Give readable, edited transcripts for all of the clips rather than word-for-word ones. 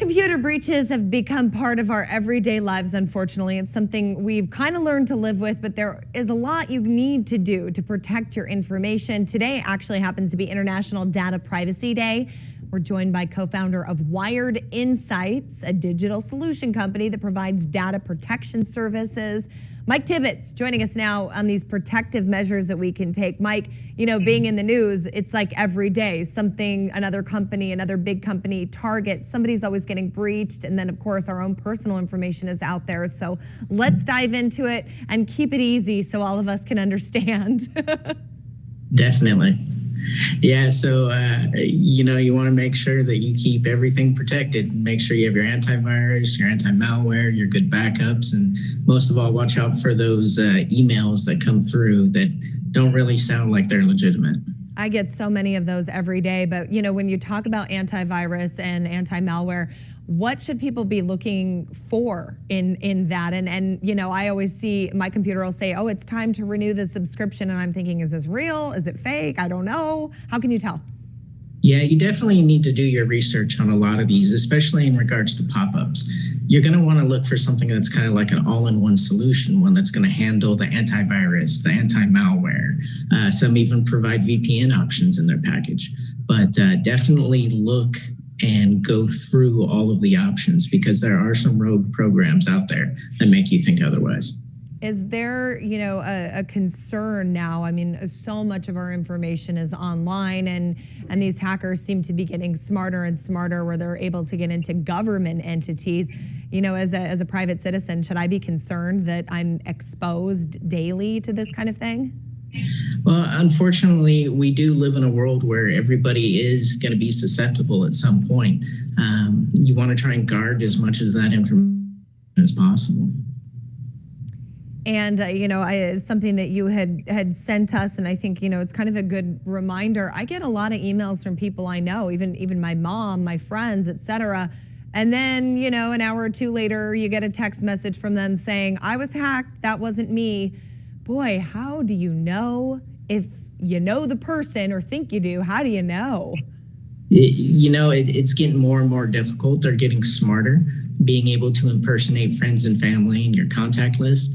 Computer breaches have become part of our everyday lives, unfortunately. It's something we've kind of learned to live with, but there is a lot you need to do to protect your information. Today actually happens to be International Data Privacy Day. We're joined by co-founder of Wyred Insights, a digital solution company that provides data protection services. Mike Tibbits joining us now on these protective measures that we can take. Mike, you know, being in the news, it's like every day, something, another company, another big company, Target, somebody's always getting breached. And then of course our own personal information is out there. So let's dive into it and keep it easy so all of us can understand. Definitely. Yeah, so you want to make sure that you keep everything protected. Make sure you have your antivirus, your anti-malware, your good backups, and most of all, watch out for those emails that come through that don't really sound like they're legitimate. I get so many of those every day, but you know, when you talk about antivirus and anti-malware, what should people be looking for in that? And you know, I always see my computer will say, oh, it's time to renew the subscription. And I'm thinking, is this real? Is it fake? I don't know. How can you tell? Yeah, you definitely need to do your research on a lot of these, especially in regards to pop-ups. You're going to want to look for something that's kind of like an all-in-one solution, one that's going to handle the antivirus, the anti-malware. Some even provide VPN options in their package. But definitely look and go through all of the options because there are some rogue programs out there that make you think otherwise. Is there, you know, a concern now? I mean, so much of our information is online, and these hackers seem to be getting smarter and smarter where they're able to get into government entities. You know, as a private citizen, should I be concerned that I'm exposed daily to this kind of thing? Well, unfortunately, we do live in a world where everybody is going to be susceptible at some point. You want to try and guard as much of that information as possible. And, you know, something that you had sent us, and I think, you know, it's kind of a good reminder. I get a lot of emails from people I know, even my mom, my friends, et cetera. And then, you know, an hour or two later, you get a text message from them saying, I was hacked, that wasn't me. Boy, how do you know if you know the person or think you do? How do you know? It's getting more and more difficult. They're getting smarter, being able to impersonate friends and family in your contact list.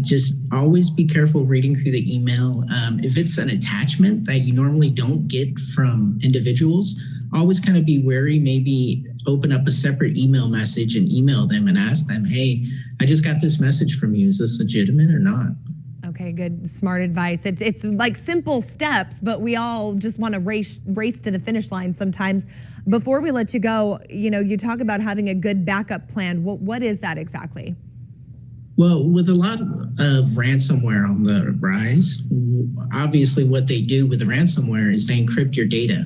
Just always be careful reading through the email. If it's an attachment that you normally don't get from individuals, always kind of be wary. Maybe open up a separate email message and email them and ask them, hey, I just got this message from you. Is this legitimate or not? Okay, good, smart advice. It's like simple steps, but we all just want to race to the finish line sometimes. Before we let you go, you know, you talk about having a good backup plan. What is that exactly? Well, with a lot of ransomware on the rise, obviously what they do with the ransomware is they encrypt your data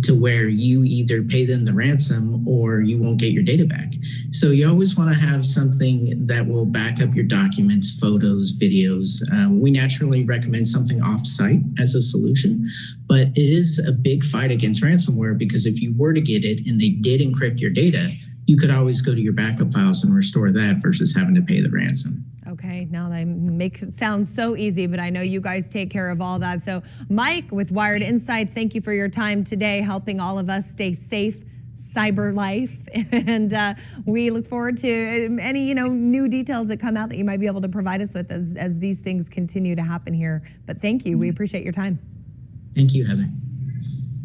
to where you either pay them the ransom or you won't get your data back. So you always want to have something that will back up your documents, photos, videos. We naturally recommend something off-site as a solution, but it is a big fight against ransomware because if you were to get it and they did encrypt your data, you could always go to your backup files and restore that versus having to pay the ransom. Okay, now that makes it sound so easy, but I know you guys take care of all that. So Mike with Wyred Insights, thank you for your time today, helping all of us stay safe, cyber life. And we look forward to any, you know, new details that come out that you might be able to provide us with as these things continue to happen here. But thank you, we appreciate your time. Thank you, Heather.